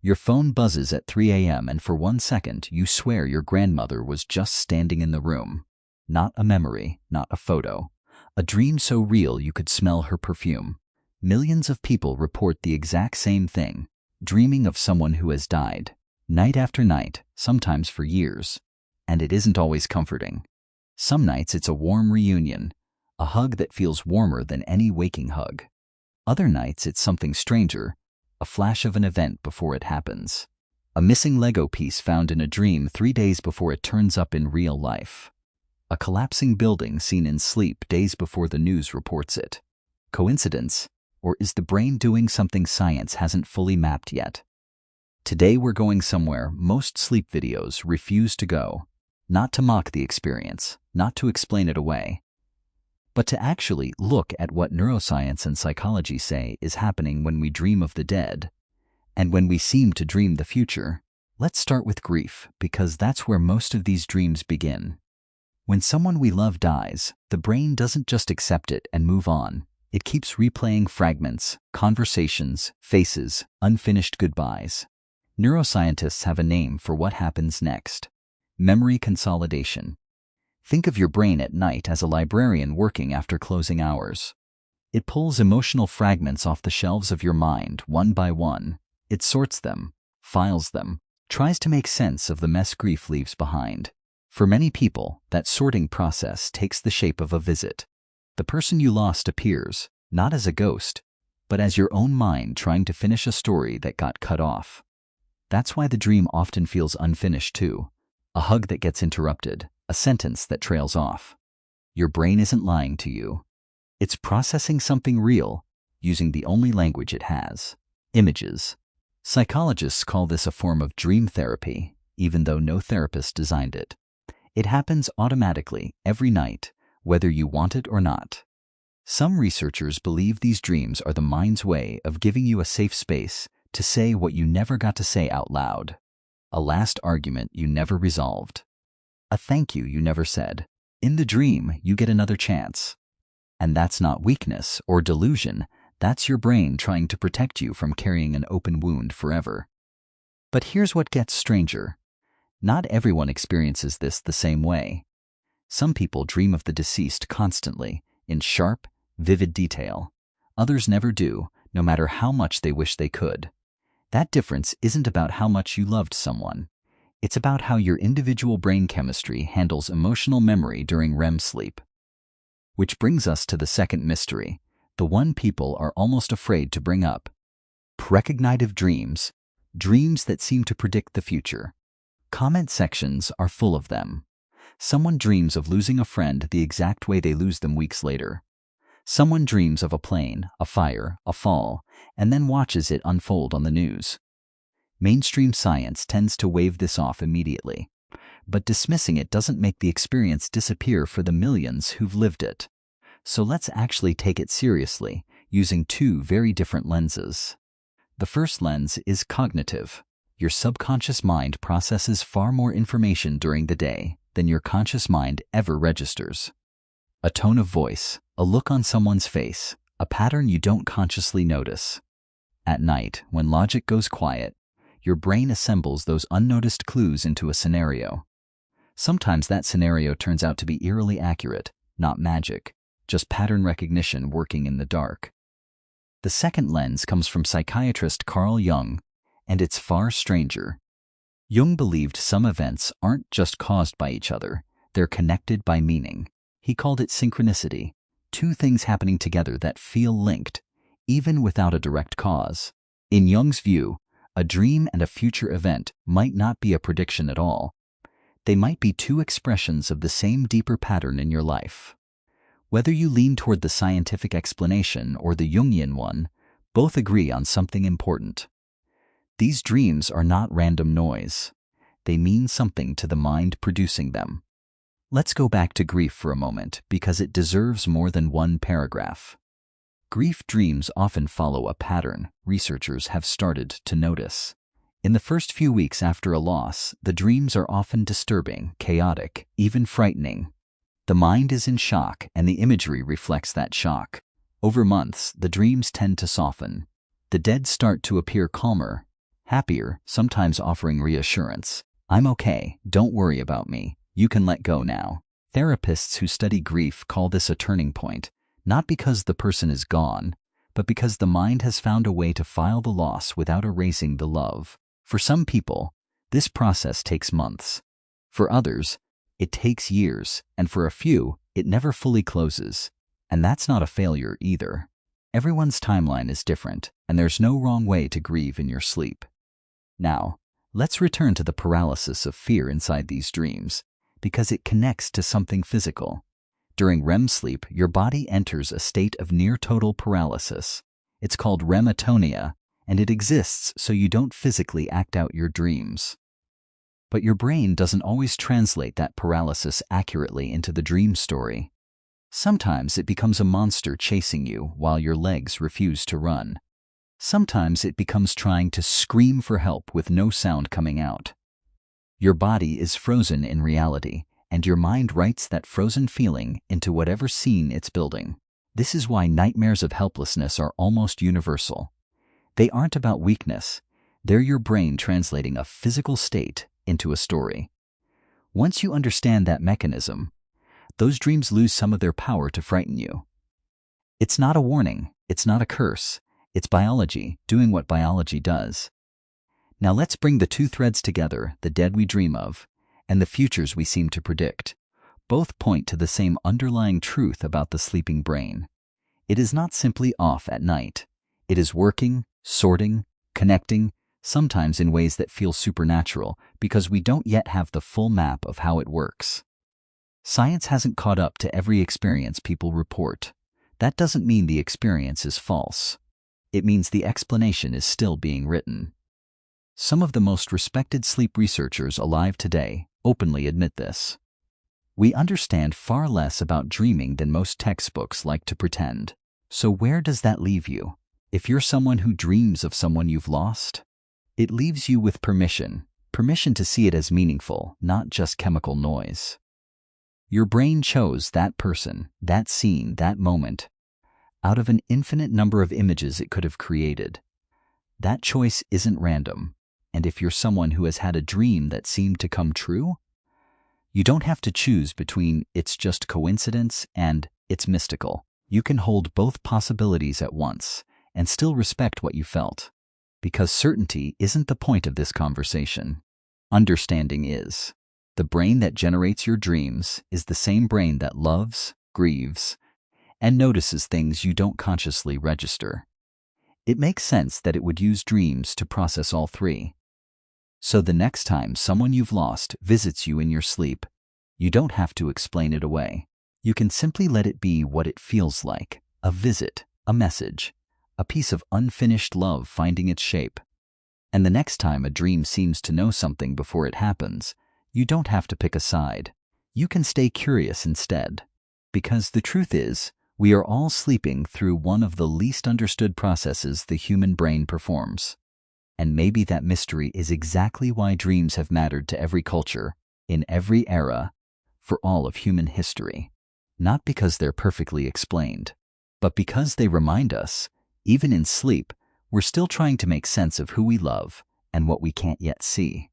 Your phone buzzes at 3 a.m. and for 1 second you swear your grandmother was just standing in the room. Not a memory, not a photo. A dream so real you could smell her perfume. Millions of people report the exact same thing, dreaming of someone who has died, night after night, sometimes for years. And it isn't always comforting. Some nights it's a warm reunion, a hug that feels warmer than any waking hug. Other nights it's something stranger, a flash of an event before it happens. A missing Lego piece found in a dream 3 days before it turns up in real life. A collapsing building seen in sleep days before the news reports it. Coincidence? Or is the brain doing something science hasn't fully mapped yet? Today we're going somewhere most sleep videos refuse to go. Not to mock the experience, not to explain it away, but to actually look at what neuroscience and psychology say is happening when we dream of the dead, and when we seem to dream the future. Let's start with grief, because that's where most of these dreams begin. When someone we love dies, the brain doesn't just accept it and move on. It keeps replaying fragments, conversations, faces, unfinished goodbyes. Neuroscientists have a name for what happens next: memory consolidation. Think of your brain at night as a librarian working after closing hours. It pulls emotional fragments off the shelves of your mind one by one. It sorts them, files them, tries to make sense of the mess grief leaves behind. For many people, that sorting process takes the shape of a visit. The person you lost appears, not as a ghost, but as your own mind trying to finish a story that got cut off. That's why the dream often feels unfinished too. A hug that gets interrupted, a sentence that trails off. Your brain isn't lying to you. It's processing something real, using the only language it has: images. Psychologists call this a form of dream therapy, even though no therapist designed it. It happens automatically, every night, whether you want it or not. Some researchers believe these dreams are the mind's way of giving you a safe space to say what you never got to say out loud. A last argument you never resolved. A thank you never said. In the dream, you get another chance. And that's not weakness or delusion. That's your brain trying to protect you from carrying an open wound forever. But here's what gets stranger. Not everyone experiences this the same way. Some people dream of the deceased constantly, in sharp, vivid detail. Others never do, no matter how much they wish they could. That difference isn't about how much you loved someone. It's about how your individual brain chemistry handles emotional memory during REM sleep. Which brings us to the second mystery, the one people are almost afraid to bring up. Precognitive dreams, dreams that seem to predict the future. Comment sections are full of them. Someone dreams of losing a friend the exact way they lose them weeks later. Someone dreams of a plane, a fire, a fall, and then watches it unfold on the news. Mainstream science tends to wave this off immediately, but dismissing it doesn't make the experience disappear for the millions who've lived it. So let's actually take it seriously, using two very different lenses. The first lens is cognitive. Your subconscious mind processes far more information during the day than your conscious mind ever registers. A tone of voice, a look on someone's face, a pattern you don't consciously notice. At night, when logic goes quiet, your brain assembles those unnoticed clues into a scenario. Sometimes that scenario turns out to be eerily accurate, not magic, just pattern recognition working in the dark. The second lens comes from psychiatrist Carl Jung, and it's far stranger. Jung believed some events aren't just caused by each other, they're connected by meaning. He called it synchronicity, two things happening together that feel linked, even without a direct cause. In Jung's view, a dream and a future event might not be a prediction at all. They might be two expressions of the same deeper pattern in your life. Whether you lean toward the scientific explanation or the Jungian one, both agree on something important. These dreams are not random noise. They mean something to the mind producing them. Let's go back to grief for a moment, because it deserves more than one paragraph. Grief dreams often follow a pattern researchers have started to notice. In the first few weeks after a loss, the dreams are often disturbing, chaotic, even frightening. The mind is in shock, and the imagery reflects that shock. Over months, the dreams tend to soften. The dead start to appear calmer, happier, sometimes offering reassurance. I'm okay, don't worry about me, you can let go now. Therapists who study grief call this a turning point, not because the person is gone, but because the mind has found a way to file the loss without erasing the love. For some people, this process takes months. For others, it takes years, and for a few, it never fully closes. And that's not a failure either. Everyone's timeline is different, and there's no wrong way to grieve in your sleep. Now, let's return to the paralysis of fear inside these dreams, because it connects to something physical. During REM sleep, your body enters a state of near-total paralysis. It's called REM atonia, and it exists so you don't physically act out your dreams. But your brain doesn't always translate that paralysis accurately into the dream story. Sometimes it becomes a monster chasing you while your legs refuse to run. Sometimes it becomes trying to scream for help with no sound coming out. Your body is frozen in reality, and your mind writes that frozen feeling into whatever scene it's building. This is why nightmares of helplessness are almost universal. They aren't about weakness. They're your brain translating a physical state into a story. Once you understand that mechanism, those dreams lose some of their power to frighten you. It's not a warning. It's not a curse. It's biology doing what biology does. Now let's bring the two threads together, the dead we dream of and the futures we seem to predict. Both point to the same underlying truth about the sleeping brain. It is not simply off at night. It is working, sorting, connecting, sometimes in ways that feel supernatural because we don't yet have the full map of how it works. Science hasn't caught up to every experience people report. That doesn't mean the experience is false. It means the explanation is still being written. Some of the most respected sleep researchers alive today openly admit this. We understand far less about dreaming than most textbooks like to pretend. So where does that leave you? If you're someone who dreams of someone you've lost, it leaves you with permission to see it as meaningful, not just chemical noise. Your brain chose that person, that scene, that moment, out of an infinite number of images it could have created. That choice isn't random, and if you're someone who has had a dream that seemed to come true, you don't have to choose between it's just coincidence and it's mystical. You can hold both possibilities at once and still respect what you felt, because certainty isn't the point of this conversation. Understanding is. The brain that generates your dreams is the same brain that loves, grieves, and notices things you don't consciously register. It makes sense that it would use dreams to process all three. So the next time someone you've lost visits you in your sleep, you don't have to explain it away. You can simply let it be what it feels like, a visit, a message, a piece of unfinished love finding its shape. And the next time a dream seems to know something before it happens, you don't have to pick a side. You can stay curious instead. Because the truth is, we are all sleeping through one of the least understood processes the human brain performs. And maybe that mystery is exactly why dreams have mattered to every culture, in every era, for all of human history. Not because they're perfectly explained, but because they remind us, even in sleep, we're still trying to make sense of who we love and what we can't yet see.